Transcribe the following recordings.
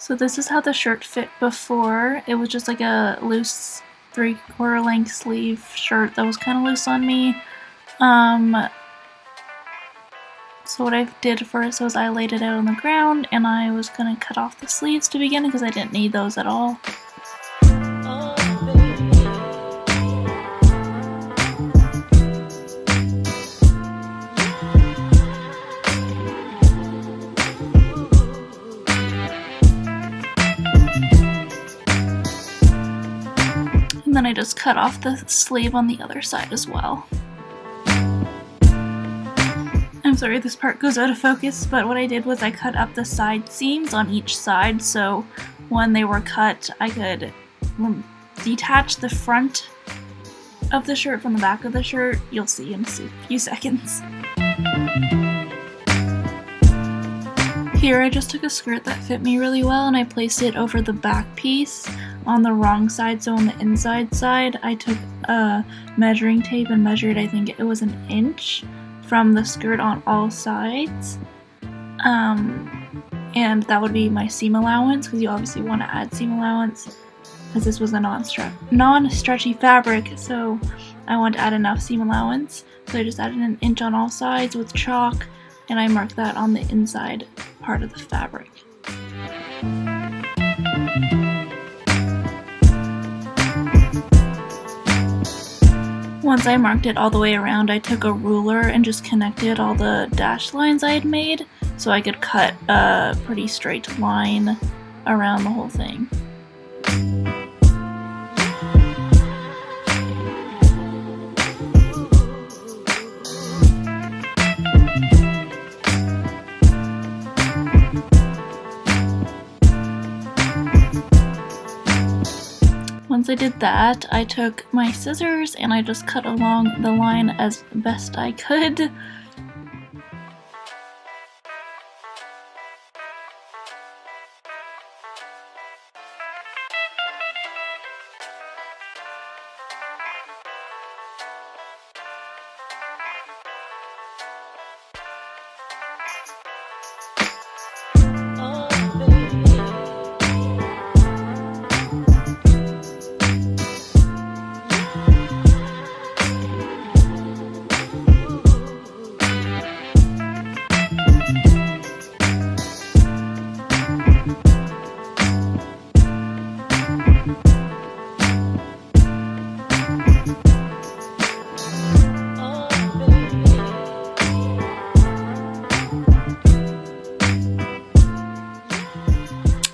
So this is how the shirt fit before. It was just like a loose 3/4 length sleeve shirt that was kind of loose on me. So what I did first was I laid it out on the ground and I was gonna cut off the sleeves to begin because I didn't need those at all. And then I just cut off the sleeve on the other side as well. I'm sorry this part goes out of focus, but what I did was I cut up the side seams on each side, so when they were cut I could detach the front of the shirt from the back of the shirt. You'll see in a few seconds. Here I just took a skirt that fit me really well and I placed it over the back piece on the wrong side, so on the inside side I took a measuring tape and measured, I think it was 1 inch from the skirt on all sides, and that would be my seam allowance, because you obviously want to add seam allowance because this was a non-stretchy fabric, so I want to add enough seam allowance. So I just added 1 inch on all sides with chalk and I marked that on the inside part of the fabric. Once I marked it all the way around, I took a ruler and just connected all the dashed lines I had made so I could cut a pretty straight line around the whole thing. Once I did that, I took my scissors and I just cut along the line as best I could.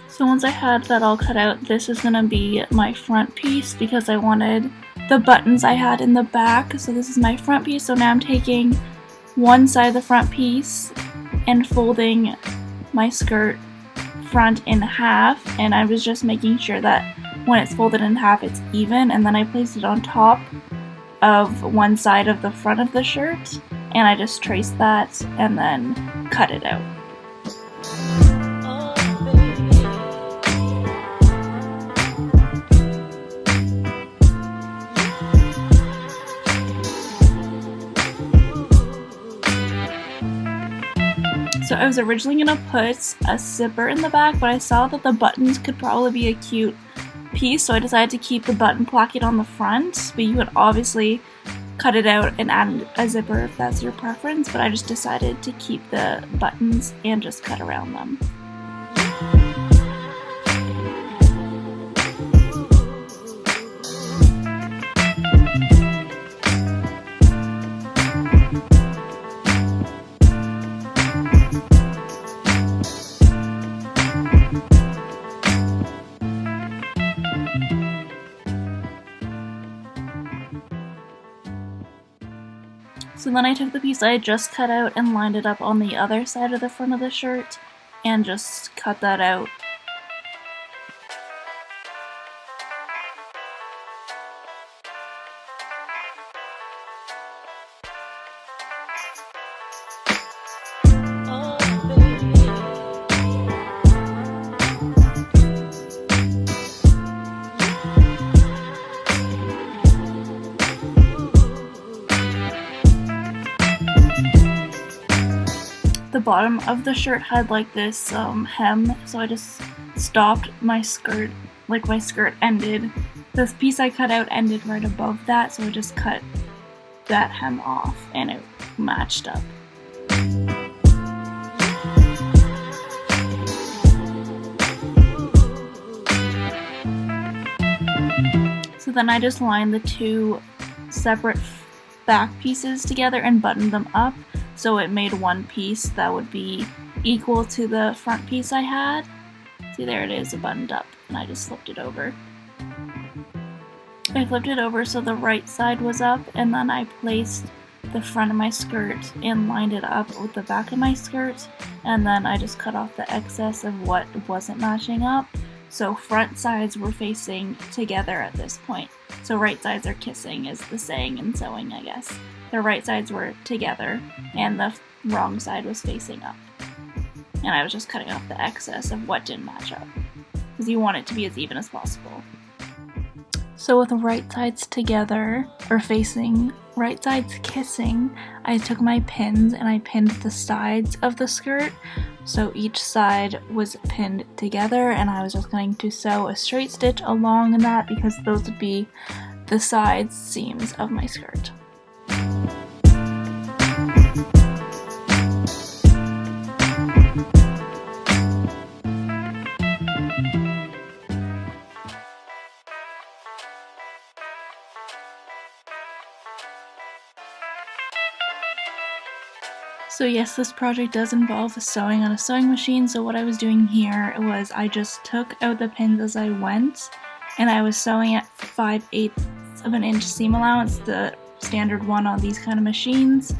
So once I had that all cut out, this is gonna be my front piece because I wanted the buttons I had in the back. So this is my front piece. So now I'm taking one side of the front piece and folding my skirt front in half, and I was just making sure that when it's folded in half it's even, and then I placed it on top of one side of the front of the shirt and I just traced that and then cut it out. So I was originally going to put a zipper in the back, but I saw that the buttons could probably be a cute piece, so I decided to keep the button placket on the front, but you would obviously cut it out and add a zipper if that's your preference, but I just decided to keep the buttons and just cut around them. So then I took the piece I had just cut out and lined it up on the other side of the front of the shirt and just cut that out. The bottom of the shirt had like this hem, so I just stopped my skirt, like my skirt ended. This piece I cut out ended right above that, so I just cut that hem off and it matched up. So then I just lined the two separate back pieces together and buttoned them up, so it made one piece that would be equal to the front piece I had. See, there it is, buttoned up, and I just flipped it over. I flipped it over so the right side was up, and then I placed the front of my skirt and lined it up with the back of my skirt, and then I just cut off the excess of what wasn't matching up. So front sides were facing together at this point. So right sides are kissing is the saying in sewing, I guess. The right sides were together and the wrong side was facing up. And I was just cutting off the excess of what didn't match up, because you want it to be as even as possible. So with the right sides together, or facing, right sides kissing, I took my pins and I pinned the sides of the skirt. So each side was pinned together, and I was just going to sew a straight stitch along that because those would be the side seams of my skirt. So yes, this project does involve sewing on a sewing machine, so what I was doing here was I just took out the pins as I went, and I was sewing at 5/8 of an inch seam allowance, the standard one on these kind of machines,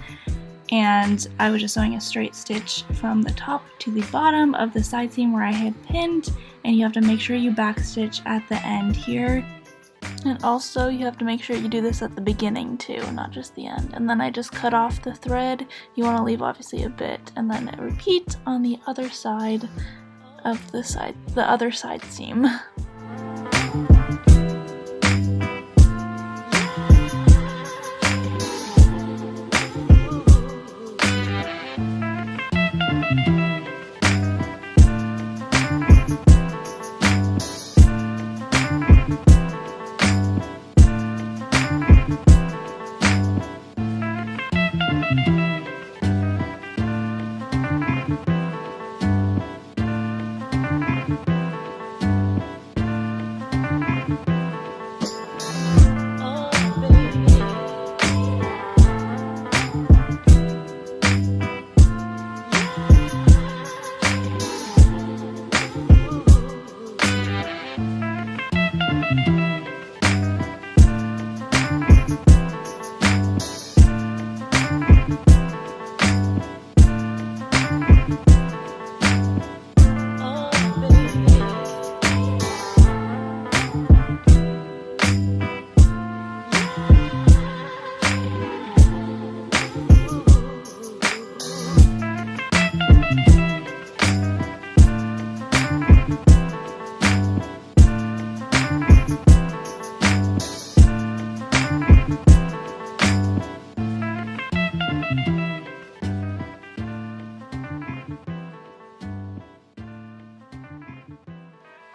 and I was just sewing a straight stitch from the top to the bottom of the side seam where I had pinned, and you have to make sure you backstitch at the end here. And also you have to make sure you do this at the beginning too, not just the end. And then I just cut off the thread. You want to leave obviously a bit, and then repeat on the other side of the other side seam.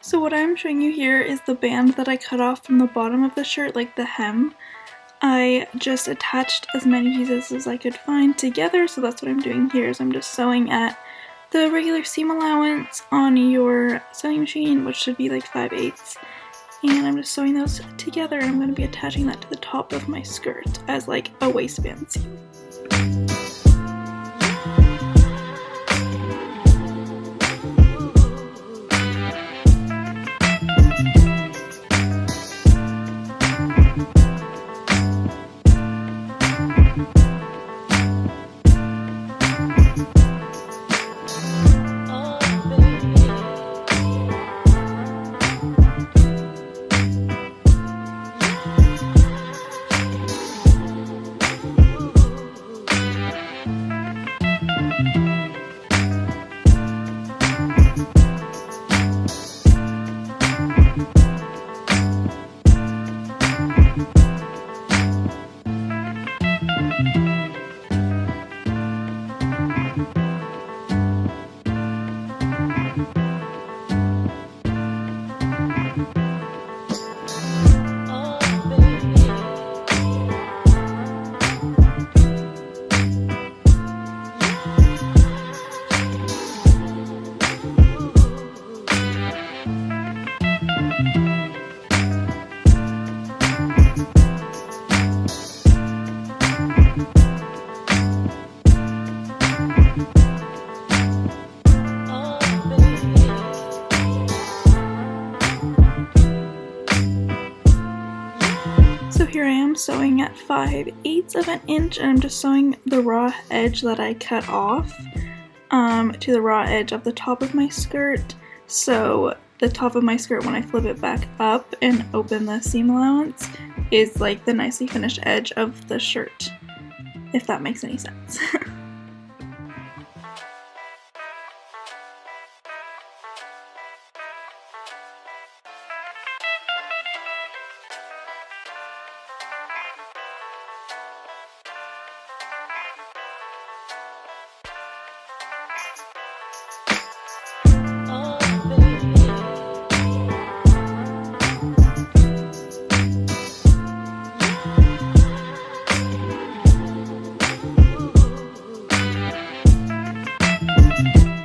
So what I'm showing you here is the band that I cut off from the bottom of the shirt, like the hem. I just attached as many pieces as I could find together, so that's what I'm doing here, is I'm just sewing at the regular seam allowance on your sewing machine, which should be like 5/8, and I'm just sewing those together, and I'm going to be attaching that to the top of my skirt as like a waistband seam. here I am sewing at 5/8 of an inch, and I'm just sewing the raw edge that I cut off to the raw edge of the top of my skirt. So the top of my skirt, when I flip it back up and open the seam allowance, is like the nicely finished edge of the shirt, if that makes any sense.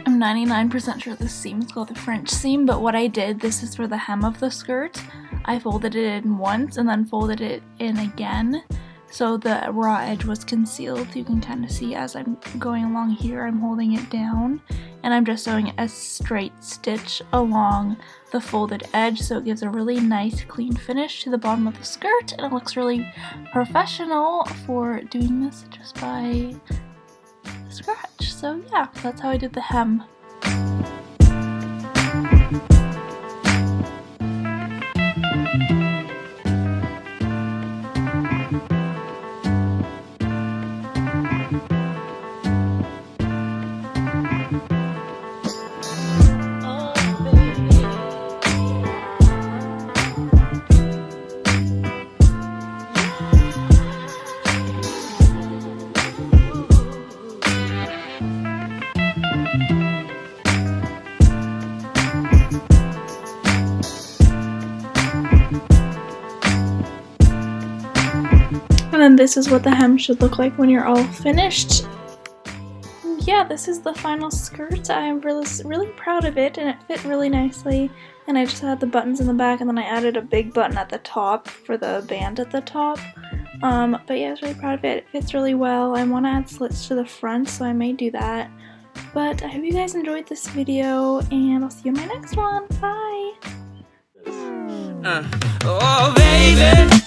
I'm 99% sure this seam is called the French seam, but what I did, this is for the hem of the skirt. I folded it in once and then folded it in again, so the raw edge was concealed. You can kind of see as I'm going along here, I'm holding it down, and I'm just sewing a straight stitch along the folded edge, so it gives a really nice clean finish to the bottom of the skirt, and it looks really professional for doing this just by scratch. So yeah, that's how I did the hem. And then this is what the hem should look like when you're all finished. Yeah, this is the final skirt. I'm really proud of it, and it fit really nicely. And I just had the buttons in the back, and then I added a big button at the top for the band at the top. But yeah, I was really proud of it. It fits really well. I want to add slits to the front, so I may do that. But I hope you guys enjoyed this video, and I'll see you in my next one. Bye! Oh, baby!